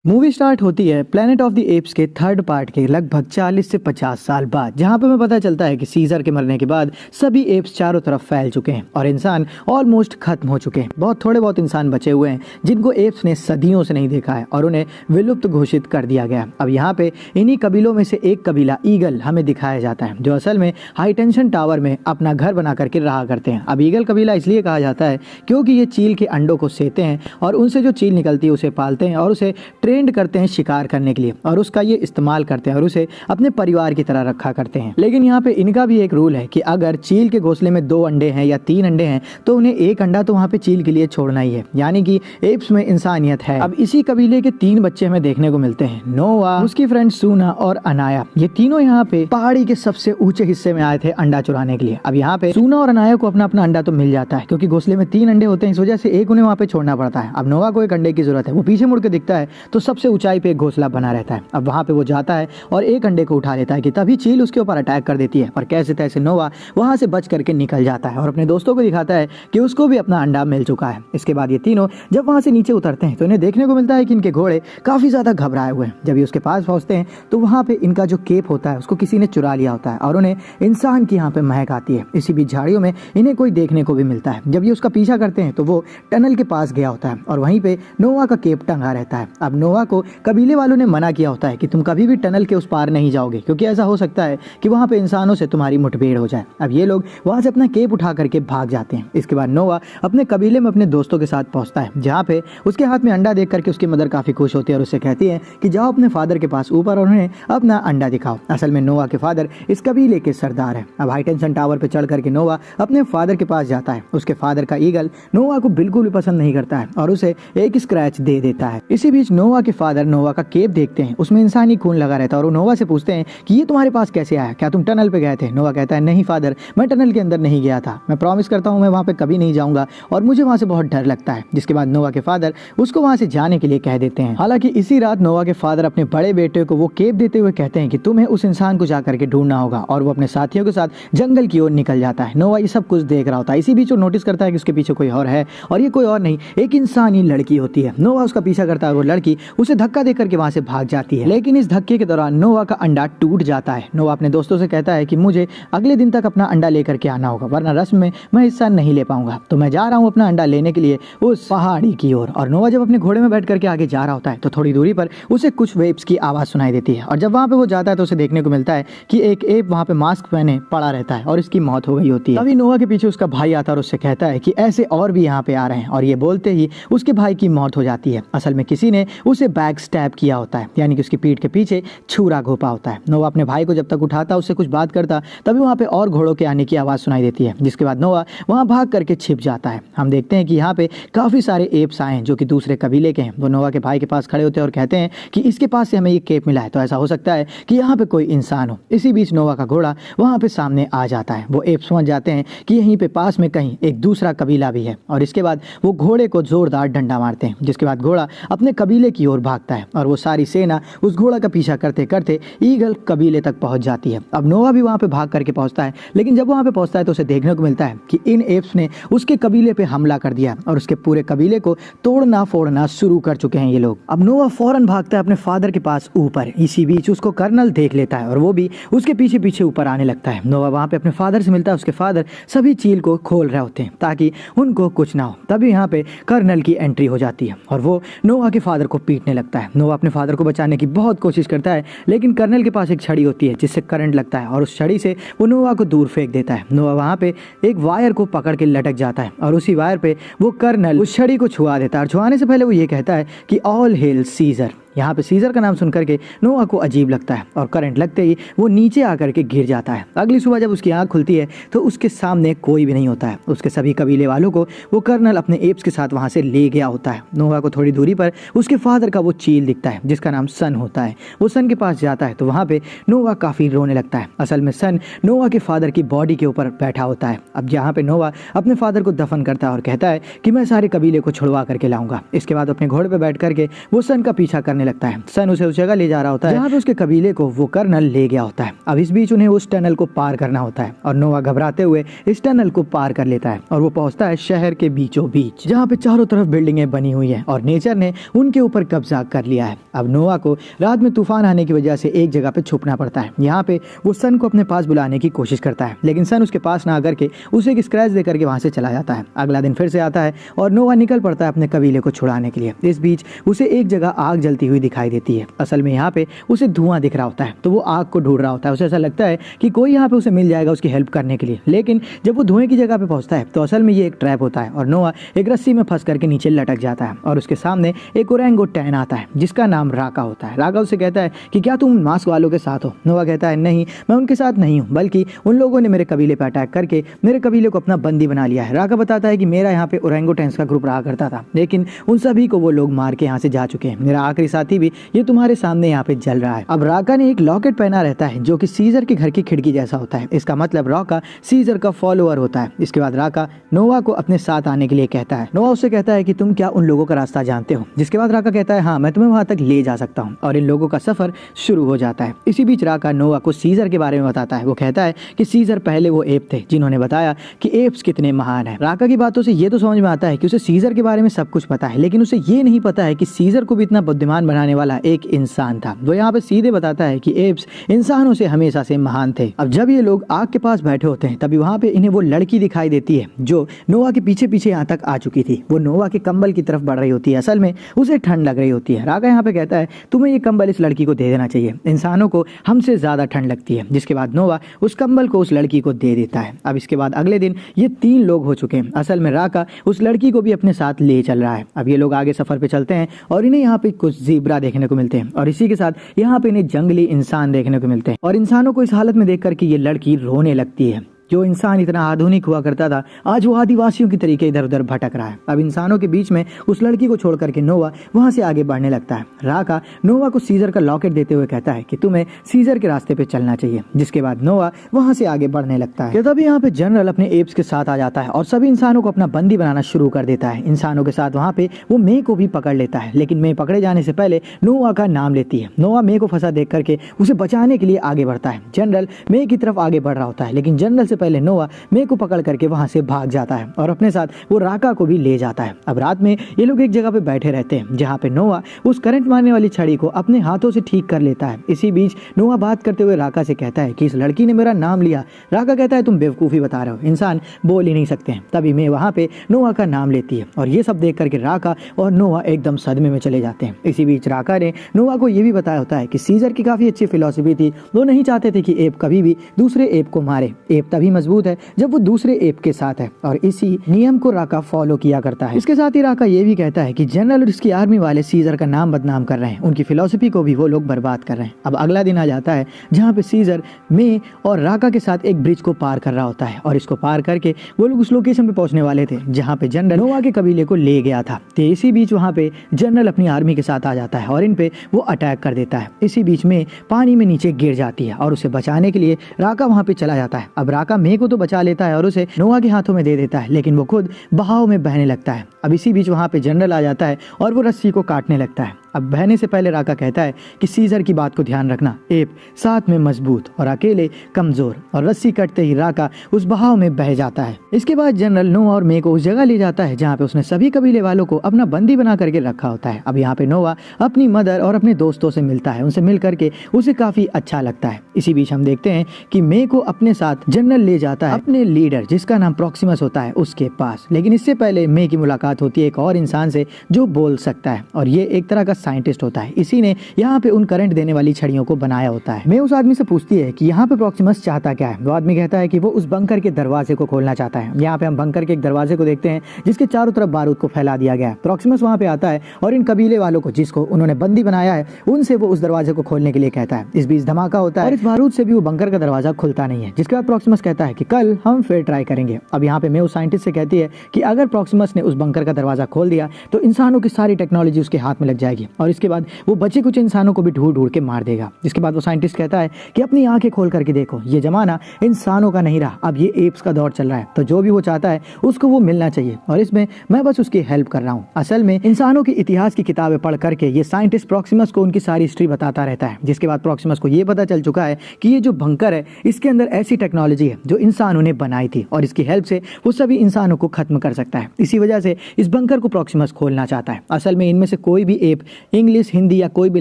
Movie start होती है planet of the apps के थर्ड पार्ट के लगभग 40 से 50 साल बाद, जहां पे हमें पता चलता है कि सीजर के मरने के बाद सभी एप्स चारों तरफ फैल चुके हैं और इंसान ऑलमोस्ट खत्म हो चुके हैं। बहुत थोड़े बहुत इंसान बचे हुए हैं जिनको एप्स ने सदियों से नहीं देखा है और उन्हें विलुप्त घोषित कर दिया गया। अब यहाँ पे इन्हीं कबीलों में से एक कबीला ईगल हमें दिखाया जाता है, जो असल में हाई टेंशन टावर में अपना घर बना करके रहा करते हैं। अब ईगल कबीला इसलिए कहा जाता है क्योंकि ये चील के अंडों को सेते हैं और उनसे जो चील निकलती है उसे पालते हैं और उसे ट्रेंड करते हैं शिकार करने के लिए, और उसका ये इस्तेमाल करते हैं और उसे अपने परिवार की तरह रखा करते हैं। लेकिन यहाँ पे इनका भी एक रूल है कि अगर चील के घोंसले में 2 अंडे हैं या 3 अंडे हैं तो उन्हें एक अंडा तो वहाँ पे चील के लिए छोड़ना ही है, यानी कि एप्स में इंसानियत है। अब इसी कबीले के 3 बच्चे हमें देखने को मिलते हैं, नोवा, उसकी फ्रेंड सूना और अनाया। ये तीनों यहाँ पे पहाड़ी के सबसे ऊंचे हिस्से में आए थे अंडा चुराने के लिए। अब यहाँ पे सूना और अनाया को अपना अपना अंडा तो मिल जाता है क्योंकि घोंसले में 3 अंडे होते हैं, इस वजह से एक उन्हें वहाँ पे छोड़ना पड़ता है। अब नोवा को एक अंडे की जरूरत है, वो पीछे मुड़ के दिखता है तो सबसे ऊंचाई पे एक घोंसला बना रहता है। अब वहाँ पे वो जाता है और एक अंडे को उठा लेता है कि तभी चील उसके ऊपर अटैक कर देती है और कैसे तैसे नोवा वहाँ से बच करके निकल जाता है और अपने दोस्तों को दिखाता है कि उसको भी अपना अंडा मिल चुका है। इसके बाद ये तीनों जब वहाँ से नीचे उतरते हैं तो इन्हें देखने को मिलता है कि इनके घोड़े काफी ज्यादा घबराए हुए हैं। जब ये उसके पास पहुंचते हैं तो वहाँ पे इनका जो केप होता है उसको किसी ने चुरा लिया होता है और उन्हें इंसान की यहाँ पे महक आती है। इसी बीच झाड़ियों में इन्हें कोई देखने को भी मिलता है। जब ये उसका पीछा करते हैं तो वो टनल के पास गया होता है और वहीं पे नोवा का केप टंगा रहता है। अब नोवा को कबीले वालों ने मना किया होता है कि तुम कभी भी टनल के उस पार नहीं जाओगे क्योंकि ऐसा हो सकता है कि वहाँ पे इंसानों से तुम्हारी मुठभेड़ हो जाए। अब ये लोग वहाँ से अपना केप उठा करके भाग जाते हैं। इसके बाद नोवा अपने कबीले में अपने दोस्तों के साथ पहुँचता है, जहाँ पे उसके हाथ में अंडा देख करके उसकी मदर काफी खुश होती है और उससे कहती है कि जाओ अपने फादर के पास ऊपर और उन्हें अपना अंडा दिखाओ। असल में नोवा के फादर इस कबीले के सरदार है। अब हाई टेंशन टावर पे चढ़ करके नोवा अपने फादर के पास जाता है। उसके फादर का ईगल नोवा को बिल्कुल भी पसंद नहीं करता है और उसे एक स्क्रैच दे देता है। इसी बीच नोवा के फादर नोवा का केप देखते हैं, उसमें इंसानी खून लगा रहता है और वो नोवा से पूछते हैं कि ये तुम्हारे पास कैसे आया, क्या तुम टनल पे गए थे? नोवा कहता है नहीं फादर, मैं टनल के अंदर नहीं गया था, मैं प्रॉमिस करता हूँ मैं वहाँ पे कभी नहीं जाऊंगा और मुझे वहाँ से बहुत डर लगता है। जिसके बाद नोवा के फादर उसको वहाँ से जाने के लिए कह देते हैं। हालांकि इसी रात नोवा के फादर अपने बड़े बेटे को वो केप देते हुए कहते हैं कि तुम्हें उस इंसान को जाकर के ढूंढना होगा और वो अपने साथियों के साथ जंगल की ओर निकल जाता है। नोवा ये सब कुछ देख रहा होता है। इसी बीच वो नोटिस करता है कि उसके पीछे कोई और है और ये कोई और नहीं, एक इंसानी लड़की होती है। नोवा उसका पीछा करता है, वो लड़की उसे धक्का दे करके वहाँ से भाग जाती है। लेकिन इस धक्के के दौरान नोवा का अंडा टूट जाता है। नोवा अपने दोस्तों से कहता है कि मुझे अगले दिन तक अपना अंडा लेकर के आना होगा वरना रस्म में मैं हिस्सा नहीं ले पाऊंगा, तो मैं जा रहा हूँ अपना अंडा लेने के लिए उस पहाड़ी की ओर। और नोवा जब अपने घोड़े में बैठ करके आगे जा रहा होता है तो थोड़ी दूरी पर उसे कुछ वेव्स की आवाज सुनाई देती है और जब वहाँ पे वो जाता है तो उसे देखने को मिलता है कि एक एप वहाँ पे मास्क पहने पड़ा रहता है और इसकी मौत हो गई होती है। तभी नोवा के पीछे उसका भाई आता है और उससे कहता है कि ऐसे और भी यहाँ पे आ रहे हैं और ये बोलते ही उसके भाई की मौत हो जाती है। असल में किसी ने उसे बैक स्टैब किया होता है, यानी कि उसकी पीठ के पीछे छुरा घोंपा होता है। नोवा अपने भाई को जब तक उठाता उससे कुछ बात करता तभी वहाँ पे और घोड़ों के आने की आवाज सुनाई देती है, जिसके बाद नोवा वहाँ भाग करके छिप जाता है। हम देखते हैं कि यहाँ पे काफी सारे एप्स आए हैं जो कि दूसरे कबीले के हैं। वो नोवा के भाई के पास खड़े होते हैं और कहते हैं कि इसके पास से हमें ये केप मिला है, तो ऐसा हो सकता है कि यहाँ पे कोई इंसान हो। इसी बीच नोवा का घोड़ा वहाँ पे सामने आ जाता है। वो एप्स समझ जाते हैं कि यहीं पे पास में कहीं एक दूसरा कबीला भी है और इसके बाद वो घोड़े को जोरदार डंडा मारते हैं, जिसके बाद घोड़ा अपने कबीले की ओर भागता है और वो सारी सेना उस घोड़ा का पीछा करते करते ईगल कबीले तक पहुंच जाती है। अब नोवा भी वहां पे भाग करके पहुंचता है, लेकिन जब वहां पे पहुंचता है तो उसे देखने को मिलता है कि इन एप्स ने उसके कबीले पे हमला कर दिया और उसके पूरे कबीले को तोड़ना फोड़ना शुरू कर चुके हैं ये लोग। अब नोवा फौरन भागता है अपने फादर के पास ऊपर। इसी बीच उसको कर्नल देख लेता है और वो भी उसके पीछे पीछे ऊपर आने लगता है। नोवा वहां पे अपने फादर से मिलता है। उसके फादर सभी चील को खोल रहे होते हैं ताकि उनको कुछ ना हो। तभी यहाँ पे कर्नल की एंट्री हो जाती है और वो नोवा के फादर को पीटने लगता है। नोवा अपने फादर को बचाने की बहुत कोशिश करता है, लेकिन कर्नल के पास एक छड़ी होती है जिससे करंट लगता है और उस छड़ी से वो नोवा को दूर फेंक देता है। नोवा वहाँ पे एक वायर को पकड़ के लटक जाता है और उसी वायर पे वो कर्नल उस छड़ी को छुआ देता है और छुआने से पहले वो ये कहता है कि ऑल हेल सीजर। यहाँ पे सीजर का नाम सुनकर के नोवा को अजीब लगता है और करंट लगते ही वो नीचे आकर के गिर जाता है। अगली सुबह जब उसकी आंख खुलती है तो उसके सामने कोई भी नहीं होता है। उसके सभी कबीले वालों को वो कर्नल अपने एप्स के साथ वहाँ से ले गया होता है। नोवा को थोड़ी दूरी पर उसके फादर का वो चील दिखता है जिसका नाम सन होता है। वो सन के पास जाता है तो वहाँ पे नोवा काफ़ी रोने लगता है। असल में सन नोवा के फादर की बॉडी के ऊपर बैठा होता है। अब यहाँ पे नोवा अपने फादर को दफन करता है और कहता है कि मैं सारे कबीले को छुड़वा करके लाऊंगा। इसके बाद अपने घोड़े पर बैठ करके वो सन का पीछा करने होने लगता है। सन उसे उस जगह ले जा रहा होता है जहाँ पे उसके कबीले को वो कर्नल ले गया होता है। अब इस बीच उन्हें उस टनल को पार करना होता है और नोआ घबराते हुए इस टनल को पार कर लेता है और वो पहुंचता है शहर के बीचों बीच, जहाँ पे चारों तरफ बिल्डिंगें बनी हुई है और नेचर ने उनके ऊपर कब्जा कर लिया है। अब नोआ को रात में तूफान आने की वजह से एक जगह पे छुपना पड़ता है। यहाँ पे वो सन को अपने पास बुलाने की कोशिश करता है, लेकिन सन उसके पास ना आकर के उसे एक स्क्रैच दे करके वहां से चला जाता है। अगला दिन फिर से आता है और नोआ निकल पड़ता है अपने कबीले को छुड़ाने के लिए। इस बीच उसे एक जगह आग जलती हुई दिखाई देती है। असल में यहाँ पे उसे धुआं दिख रहा होता है, तो वो आग को ढूंढ रहा होता है। उसे ऐसा लगता है कि कोई यहाँ पे उसे मिल जाएगा उसकी हेल्प करने के लिए, लेकिन जब वो धुएं की जगह पे पहुंचता है तो असल में ये एक ट्रैप होता है और नोआ एक रस्सी में फंस करके नीचे लटक जाता है और उसके सामने एक ओरंगुटैन आता है जिसका नाम राका होता है। राका उसे कहता है कि क्या तुम मास्क वालों के साथ हो? नोआ कहता है नहीं, मैं उनके साथ नहीं हूँ, बल्कि उन लोगों ने मेरे कबीले पर अटैक करके मेरे कबीले को अपना बंदी बना लिया है। राका बताता है कि मेरा यहाँ पे ओरंगुटैन्स का ग्रुप रहा करता था, लेकिन उन सभी को वो लोग मार के यहाँ से जा चुके हैं। मेरा आखिरी साथी भी ये तुम्हारे सामने यहाँ पे जल रहा है। अब राका ने एक लॉकेट पहना रहता है जो कि सीजर के घर की खिड़की जैसा होता है। इसका मतलब राका सीजर का फॉलोअर होता है। इसके बाद राका नोआ को अपने साथ आने के लिए कहता है। नोआ उससे कहता है कि तुम क्या उन लोगों का रास्ता जानते हो? जिसके बाद राका कहता है हाँ, मैं तुम्हें वहां तक ले जा सकता हूँ और इन लोगों का सफर शुरू हो जाता है। इसी बीच राका नोआ को सीजर के बारे में बताता है। वो कहता है कि सीजर पहले वो एप थे जिन्होंने बताया कि एप्स कितने महान है। राका की बातों से ये तो समझ में आता है कि उसे सीजर के बारे में सब कुछ पता है, लेकिन उसे ये नहीं पता है कि सीजर को भी इतना बुद्धिमान बनाने वाला एक इंसान था। वो यहाँ पे सीधे बताता है कि एप्स इंसानों से हमेशा से महान थे। अब जब ये लोग आग के पास बैठे होते हैं तभी वहां पे इन्हें वो लड़की दिखाई देती है जो नोआ के पीछे पीछे यहाँ तक आ चुकी थी। वो नोआ के कंबल की तरफ बढ़ रही होती है। असल में उसे ठंड लग रही होती है। राका यहाँ पे कहता है तुम्हें ये कंबल इस लड़की को दे देना चाहिए, इंसानों को हमसे ज्यादा ठंड लगती है। जिसके बाद नोआ उस कंबल को उस लड़की को दे देता है। अब इसके बाद अगले दिन ये 3 लोग हो चुके हैं। असल में राका उस लड़की को भी अपने साथ ले चल रहा है। अब ये लोग आगे सफर पे चलते हैं और इन्हें यहाँ पे कुछ ज़ीब्रा देखने को मिलते हैं और इसी के साथ यहाँ पे इन्हें जंगली इंसान देखने को मिलते हैं और इंसानों को इस हालत में देख करके ये लड़की रोने लगती है। जो इंसान इतना आधुनिक हुआ करता था आज वो आदिवासियों की तरीके इधर उधर भटक रहा है। अब इंसानों के बीच में उस लड़की को छोड़ करके नोआ वहां से आगे बढ़ने लगता है। राका नोआ को सीजर का लॉकेट देते हुए कहता है कि तुम्हें सीजर के रास्ते पे चलना चाहिए। जिसके बाद नोआ वहां से आगे बढ़ने लगता है। तभी यहाँ पे जनरल अपने एप्स के साथ आ जाता है और सभी इंसानों को अपना बंदी बनाना शुरू कर देता है। इंसानों के साथ वहाँ पे वो मे को भी पकड़ लेता है, लेकिन मे पकड़े जाने से पहले नोआ का नाम लेती है। नोआ मे को फंसा देख करके उसे बचाने के लिए आगे बढ़ता है। जनरल मे की तरफ आगे बढ़ रहा होता है, लेकिन जनरल से पहले नोआ मे को पकड़ करके वहां से भाग जाता है और अपने साथ वो राका को भी ले जाता है। अब रात में ये लोग एक जगह पे बैठे रहते हैं जहाँ पे नोआ उस करंट मारने वाली छड़ी को अपने हाथों से ठीक कर लेता है। इसी बीच नोआ बात करते हुए राका से कहता है कि इस लड़की ने मेरा नाम लिया। राका कहता है तुम बेवकूफ़ी बता रहे हो, इंसान बोल ही नहीं सकते हैं। तभी मे वहाँ पे नोआ का नाम लेती है और ये सब देख करके राका और नोआ एकदम सदमे में चले जाते हैं। इसी बीच राका ने नोआ को ये भी बताया होता है कि सीजर की काफ़ी अच्छी फिलॉसफी थी। वो नहीं चाहते थे कि एप कभी भी दूसरे एप को मारे। एप तभी मजबूत है जब वो दूसरे एप के साथ है और इसी नियम को राका फॉलो किया करता है। इसके साथ ही राका ये भी कहता है कि जनरल और इसकी आर्मी वाले सीजर का नाम बदनाम कर रहे हैं, उनकी फिलॉसफी को भी वो लोग बर्बाद कर रहे हैं। अब अगला दिन आ जाता है जहाँ पे सीजर मे और राका के साथ एक ब्रिज को पार कर रहा होता है और इसको पार करके वो लोग उस लोकेशन पे पहुंचने वाले थे जहाँ पे जनरल नोआ के कबीले को ले गया था। तो इसी बीच वहाँ पे जनरल अपनी आर्मी के साथ आ जाता है और इन पे वो अटैक कर देता है। इसी बीच में पानी में नीचे गिर जाती है और उसे बचाने के लिए राका वहाँ पे चला जाता है। अब राका मे को तो बचा लेता है और उसे नोआ के हाथों में दे देता है, लेकिन वो खुद बहाव में बहने लगता है। अब इसी बीच वहाँ पे जनरल आ जाता है और वो रस्सी को काटने लगता है। अब बहने से पहले राका कहता है कि सीजर की बात को ध्यान रखना, एप साथ में मजबूत और अकेले कमजोर। और रस्सी कटते ही राका उस बहाव में बह जाता है। इसके बाद जनरल नोआ और मे को उस जगह ले जाता है जहाँ पे उसने सभी कबीले वालों को अपना बंदी बना करके रखा होता है। अब यहाँ पे नोआ अपनी मदर और अपने दोस्तों से मिलता है। उनसे मिल करके उसे काफी अच्छा लगता है। इसी बीच हम देखते हैं कि मे को अपने साथ जनरल ले जाता है अपने लीडर जिसका नाम प्रॉक्सिमस होता है उसके पास। लेकिन इससे पहले मे की मुलाकात होती है एक और इंसान से जो बोल सकता है और ये एक तरह का साइंटिस्ट होता है। इसी ने यहाँ पे उन करंट देने वाली छड़ियों को बनाया होता है। मैं उस आदमी से पूछती है कि यहाँ पे प्रॉक्सिमस चाहता क्या है। वो आदमी कहता है कि वो उस बंकर के दरवाजे को खोलना चाहता है। यहाँ पे हम बंकर के एक दरवाजे को देखते हैं जिसके चारों तरफ बारूद को फैला दिया गया है। प्रॉक्सिमस वहाँ पे आता है और इन कबीले वालों को जिसको उन्होंने बंदी बनाया है उनसे वो उस दरवाजे को खोलने के लिए कहता है। इस बीच धमाका होता है और इस बारूद से भी वो बंकर का दरवाजा खुलता नहीं है। जिसके बाद प्रॉक्सिमस कहता है कि कल हम फिर ट्राई करेंगे। अब यहाँ पे मैं उस साइंटिस्ट से कहती है कि अगर प्रॉक्सिमस ने उस बंकर का दरवाजा खोल दिया तो इंसानों की सारी टेक्नोलॉजी उसके हाथ में लग जाएगी और इसके बाद वो बचे कुछ इंसानों को भी ढूंढ ढूंढ के मार देगा। इसके बाद वो साइंटिस्ट कहता है कि अपनी आंखें खोल करके देखो, ये जमाना इंसानों का नहीं रहा, अब ये एप्स का दौर चल रहा है, तो जो भी वो चाहता है उसको वो मिलना चाहिए और इसमें मैं बस उसकी हेल्प कर रहा हूँ। असल में इंसानों के इतिहास की किताबें पढ़ करके ये साइंटिस्ट प्रॉक्सिमस को उनकी सारी हिस्ट्री बताता रहता है, जिसके बाद प्रॉक्सिमस को ये पता चल चुका है कि ये जो बंकर है इसके अंदर ऐसी टेक्नोलॉजी है जो इंसानों ने बनाई थी और इसकी हेल्प से वो सभी इंसानों को खत्म कर सकता है। इसी वजह से इस बंकर को प्रॉक्सिमस खोलना चाहता है। असल में इनमें से कोई भी एप इंग्लिश, हिंदी या कोई भी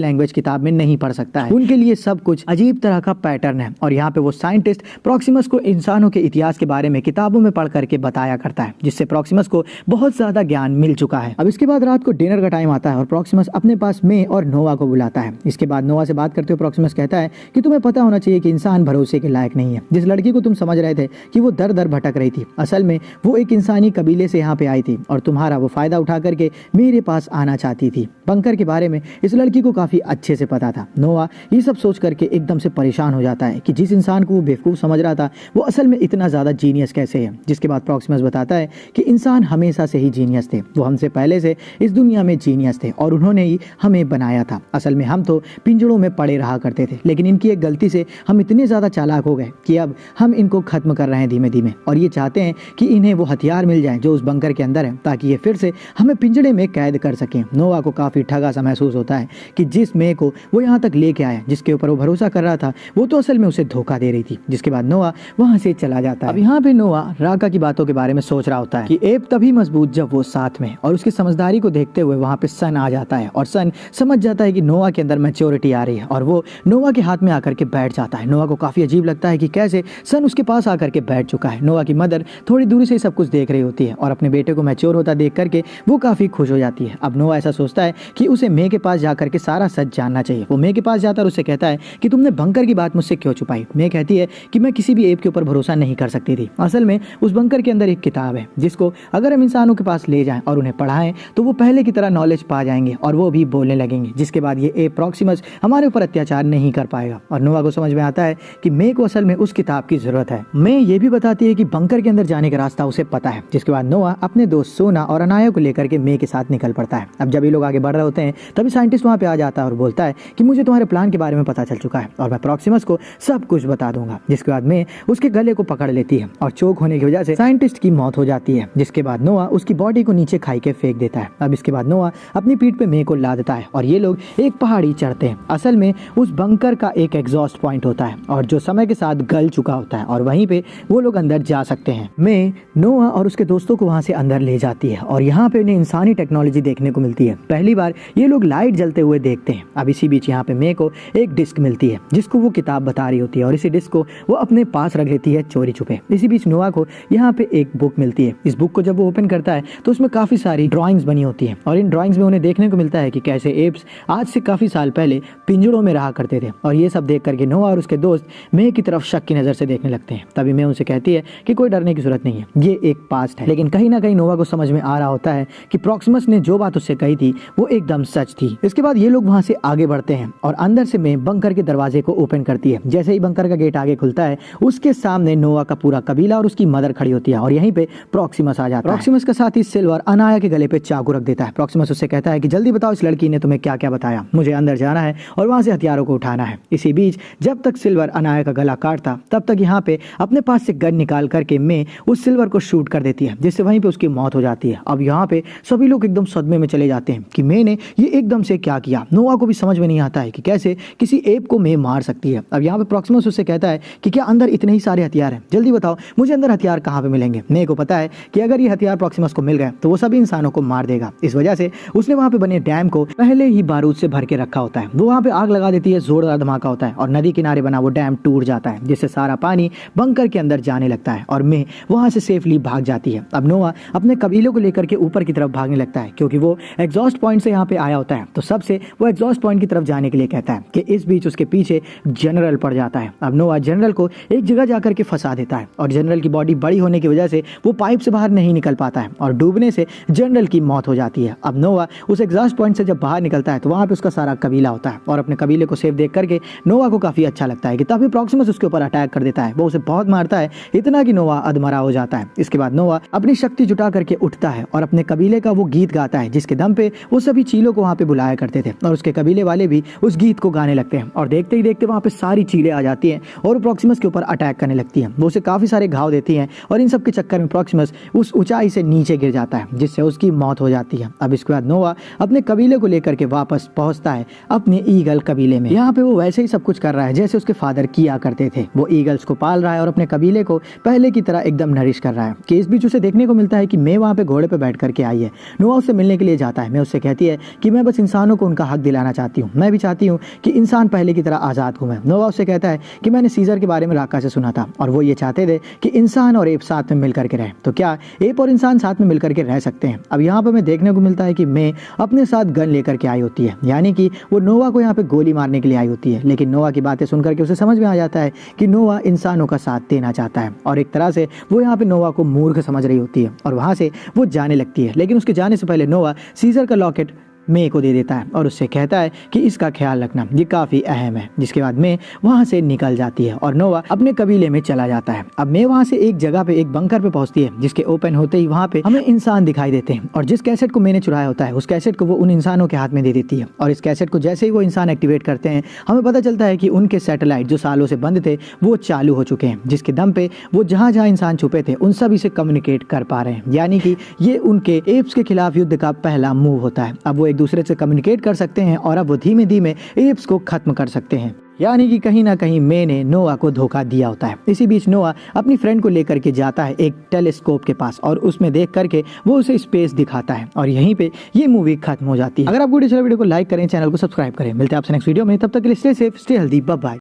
लैंग्वेज किताब में नहीं पढ़ सकता है, उनके लिए सब कुछ अजीब तरह का पैटर्न है और यहाँ पे वो साइंटिस्ट प्रॉक्सिमस को इंसानों के इतिहास के बारे में किताबों में पढ़ करके बताया करता है, जिससे प्रॉक्सिमस को बहुत ज्यादा ज्ञान मिल चुका है। अब इसके बाद रात को डिनर का टाइम आता है और प्रॉक्सिमस अपने पास मे और नोवा को बुलाता है। इसके बाद नोवा से बात करते हुए प्रॉक्सिमस कहता है कि तुम्हें पता होना चाहिए कि इंसान भरोसे के लायक नहीं है। जिस लड़की को तुम समझ रहे थे कि वो दर दर भटक रही थी, असल में वो एक इंसानी कबीले से यहाँ पे आई थी और तुम्हारा वो फायदा उठा करके मेरे पास आना चाहती थी। बंकर के बारे में इस लड़की को काफी अच्छे से पता था। नोवा ये सब सोच करके एकदम से परेशान हो जाता है कि जिस इंसान को वो बेवकूफ समझ रहा था वो असल में इतना ज्यादा जीनियस कैसे है। जिसके बाद प्रॉक्सिमस बताता है कि इंसान हमेशा से ही जीनियस थे, वो हमसे पहले से इस दुनिया में जीनियस थे और उन्होंने ही हमें बनाया था। असल में हम तो पिंजड़ों में पड़े रहा करते थे, लेकिन इनकी एक गलती से हम इतने ज्यादा चालाक हो गए कि अब हम इनको खत्म कर रहे हैं धीमे धीमे और ये चाहते हैं कि इन्हें वो हथियार मिल जाए जो उस बंकर के अंदर है, ताकि ये फिर से हमें पिंजड़े में कैद कर सकें। नोवा को काफी ठगा सा महसूस होता है कि जिस मे को वो यहाँ तक लेके आया, जिसके ऊपर वो भरोसा कर रहा था, वो तो असल में उसे धोखा दे रही थी। जिसके बाद नोवा वहां से चला जाता है। अब यहाँ पे नोवा राका की बातों के बारे में सोच रहा होता है कि एप तभी मजबूत जब वो साथ में, और उसकी समझदारी को देखते हुए वहां पे सन आ जाता है और सन समझ जाता है कि नोवा के अंदर मैच्योरिटी आ रही है और वो नोवा के हाथ में आकर के बैठ जाता है। नोवा को काफी अजीब लगता है कि कैसे सन उसके पास आकर के बैठ चुका है। नोवा की मदर थोड़ी दूरी से सब कुछ देख रही होती है और अपने बेटे को मैच्योर होता देख करके वो काफी खुश हो जाती है। अब नोवा ऐसा सोचता है कि उसे मे के पास जाकर के सारा सच जानना चाहिए। वो मे के पास जाता है और उससे कहता है कि तुमने बंकर की बात मुझसे क्यों छुपाई। मे कहती है कि मैं किसी भी एप के ऊपर भरोसा नहीं कर सकती थी। असल में उस बंकर के अंदर एक किताब है जिसको अगर हम इंसानों के पास ले जाएं और उन्हें पढ़ाएं तो वो पहले की तरह नॉलेज पा जाएंगे और वो भी बोलने लगेंगे, जिसके बाद ये एप प्रॉक्सिमस हमारे ऊपर अत्याचार नहीं कर पाएगा। और नोवा को समझ में आता है कि मे को असल में उस किताब की जरूरत है। मे ये भी बताती है कि बंकर के अंदर जाने का रास्ता उसे पता है। जिसके बाद नोवा अपने दोस्त सोना और अनाया को लेकर के मे के साथ निकल पड़ता है। अब जब ये लोग आगे बढ़ रहे होते हैं तभी साइंटिस्ट वहां पे आ जाता है और बोलता है कि मुझे तुम्हारे प्लान के बारे में पता चल चुका है और मैं प्रॉक्सिमस को सब कुछ बता दूंगा। जिसके बाद मे उसके गले को पकड़ लेती है और चोक होने की वजह से साइंटिस्ट की मौत हो जाती है। जिसके बाद नोवा उसकी बॉडी को नीचे खाई के फेंक देता है। अब इसके बाद नोवा अपनी पीठ पे मे को लादता है और ये लोग एक पहाड़ी चढ़ते हैं। असल में उस बंकर का एक एग्जॉस्ट पॉइंट होता है और जो समय के साथ गल चुका होता है और वहीं पे वो लोग अंदर जा सकते हैं। मे नोवा और उसके दोस्तों को वहां से अंदर ले जाती है और यहाँ पे उन्हें इंसानी टेक्नोलॉजी देखने को मिलती है। पहली बार ये लोग लाइट जलते हुए देखते हैं। अब इसी बीच यहाँ पे मे को एक डिस्क मिलती है जिसको वो किताब बता रही होती है और इसी डिस्क को वो अपने पास रख लेती है चोरी छुपे। इसी बीच नोवा को यहाँ पे एक बुक मिलती है। इस बुक को जब वो ओपन करता है तो उसमें काफी सारी ड्राइंग्स बनी होती है और इन ड्राइंग्स में उन्हें देखने को मिलता है कि कैसे एप्स आज से काफी साल पहले पिंजड़ों में रहा करते थे। और ये सब देख करके नोवा और उसके दोस्त मे की तरफ शक की नजर से देखने लगते हैं। तभी मे उनसे कहती है कि कोई डरने की जरूरत नहीं है, ये एक पास्ट है। लेकिन कहीं ना कहीं नोवा को समझ में आ रहा होता है कि प्रॉक्सिमस ने जो बात उससे कही थी वो एकदम सच थी। इसके बाद ये लोग वहां से आगे बढ़ते हैं और अंदर से मे बंकर के दरवाजे को ओपन करती है। जैसे ही बंकर का गेट आगे खुलता है उसके सामने नोवा का पूरा कबीला और उसकी मदर खड़ी होती है और यहीं पे प्रॉक्सिमस आ जाता है। प्रॉक्सिमस का साथी सिल्वर अनाया के गले पे चाकू रख देता है। प्रॉक्सिमस उससे कहता है कि जल्दी बताओ इस लड़की ने तुम्हें क्या क्या बताया, मुझे अंदर जाना है और वहां से हथियारों को उठाना है। इसी बीच जब तक सिल्वर अनाया का गला काटता तब तक यहाँ पे अपने पास से गन निकाल करके मे उस सिल्वर को शूट कर देती है, जिससे वहीं पे उसकी मौत हो जाती है। अब यहाँ पे सभी लोग एकदम सदमे में चले जाते हैं कि मे ने ये एकदम से क्या किया। नोवा को भी समझ में नहीं आता है कि कैसे किसी एप को मे मार सकती है। अब यहाँ पे प्रॉक्सिमस उससे कहता है कि क्या अंदर इतने ही सारे हथियार हैं, जल्दी बताओ मुझे अंदर हथियार कहाँ पे मिलेंगे। मे को पता है कि अगर ये हथियार प्रॉक्सिमस को मिल गए तो वो सभी इंसानों को मार देगा। इस वजह से उसने वहां पे बने डैम को पहले ही बारूद से भर के रखा होता है। वो वहां पे आग लगा देती है, जोरदार धमाका होता है और नदी किनारे बना वो डैम टूट जाता है, जिससे सारा पानी बंकर के अंदर जाने लगता है और मे वहां से सेफली भाग जाती है। अब नोवा अपने कबीलों को लेकर के ऊपर की तरफ भागने लगता है क्योंकि वो एग्जॉस्ट पॉइंट से यहाँ पे आया होता है, तो सबसे वो एग्जॉस्ट पॉइंट की तरफ जाने के लिए कहता है कि इस बीच उसके पीछे जनरल पड़ जाता है। अब नोवा जनरल को एक जगह जाकर के फंसा देता है और जनरल की बॉडी बड़ी होने की वजह से वो पाइप से बाहर नहीं निकल पाता है और डूबने से जनरल की मौत हो जाती है। अब नोवा उस एग्जॉस्ट पॉइंट से जब बाहर निकलता है तो वहां पे उसका सारा कबीला होता है और अपने कबीले को सेफ देख करके नोवा को काफी अच्छा लगता है कि तभी प्रॉक्सिमस उसके ऊपर अटैक कर देता है। वो उसे बहुत मारता है, इतना कि नोवा अधमरा हो जाता है। इसके बाद नोवा अपनी शक्ति जुटा करके उठता है और अपने कबीले का वो गीत गाता है जिसके दम पे वो सभी चीलों को वहाँ पे बुलाया करते थे और उसके कबीले वाले भी उस गीत को गाने लगते हैं और देखते ही देखते वहाँ पे सारी चीलें आ जाती हैं और प्रॉक्सिमस के ऊपर अटैक करने लगती हैं। वो उसे काफ़ी सारे घाव देती हैं और इन सब के चक्कर में प्रॉक्सिमस उस ऊंचाई से नीचे गिर जाता है जिससे उसकी मौत हो जाती है। अब इसके बाद नोवा अपने कबीले को लेकर के वापस पहुंचता है अपने ईगल कबीले में। यहाँ पे वो वैसे ही सब कुछ कर रहा है जैसे उसके फादर किया करते थे। वो ईगल्स को पाल रहा है और अपने कबीले को पहले की तरह एकदम नरिश कर रहा है। कि इस बीच उसे देखने को मिलता है कि मैं वहाँ पे घोड़े पे बैठ करके आई है। नोवा उससे मिलने के लिए जाता है। मैं उससे कहती है कि मैं बस इंसानों को उनका हक दिलाना चाहती हूँ, मैं भी चाहती हूँ कि इंसान पहले की तरह आज़ाद घूमे। नोवा उससे कहता है कि मैंने सीजर के बारे में राका से सुना था और वो ये चाहते थे कि इंसान और एप साथ में मिल करके रहे, तो क्या एप और इंसान साथ में मिल करके रह सकते हैं। अब यहाँ पर हमें देखने को मिलता है कि मैं अपने साथ गन लेकर के आई होती है, यानी कि वो नोवा को यहाँ पे गोली मारने के लिए आई होती है। लेकिन नोवा की बातें सुनकर के उसे समझ में आ जाता है कि नोवा इंसानों का साथ देना चाहता है और एक तरह से वो यहाँ पे नोवा को मूर्ख समझ रही होती है और वहाँ से वो जाने लगती है। लेकिन उसके जाने से पहले नोवा सीजर का लॉकेट मे को दे देता है और उससे कहता है कि इसका ख्याल रखना, ये काफ़ी अहम है। जिसके बाद मे वहाँ से निकल जाती है और नोवा अपने कबीले में चला जाता है। अब मे वहाँ से एक जगह पे एक बंकर पे पहुँचती है जिसके ओपन होते ही वहाँ पे हमें इंसान दिखाई देते हैं और जिस कैसेट को मैंने चुराया होता है उस कैसेट को वो उन इंसानों के हाथ में दे देती है और इस कैसेट को जैसे ही वो इंसान एक्टिवेट करते हैं हमें पता चलता है कि उनके सैटेलाइट जो सालों से बंद थे वो चालू हो चुके हैं, जिसके दम पे वो जहाँ जहाँ इंसान छुपे थे उन सभी से कम्युनिकेट कर पा रहे हैं। यानी कि ये उनके एप्स के खिलाफ युद्ध का पहला मूव होता है। अब वो एक दूसरे से कम्युनिकेट कर सकते हैं और अब वो धीमे धीमे एप्स को खत्म कर सकते हैं। यानी कि कहीं ना कहीं मैंने नोवा को धोखा दिया होता है। इसी बीच नोवा अपनी फ्रेंड को लेकर के जाता है एक टेलीस्कोप के पास और उसमें देख करके वो उसे स्पेस दिखाता है और यहीं पे ये मूवी खत्म हो जाती है। अगर आपको वीडियो को लाइक करें, चैनल को सब्सक्राइब करें। मिलते हैं आपसे नेक्स्ट वीडियो में, तब तक के लिए stay safe, stay healthy, bye bye.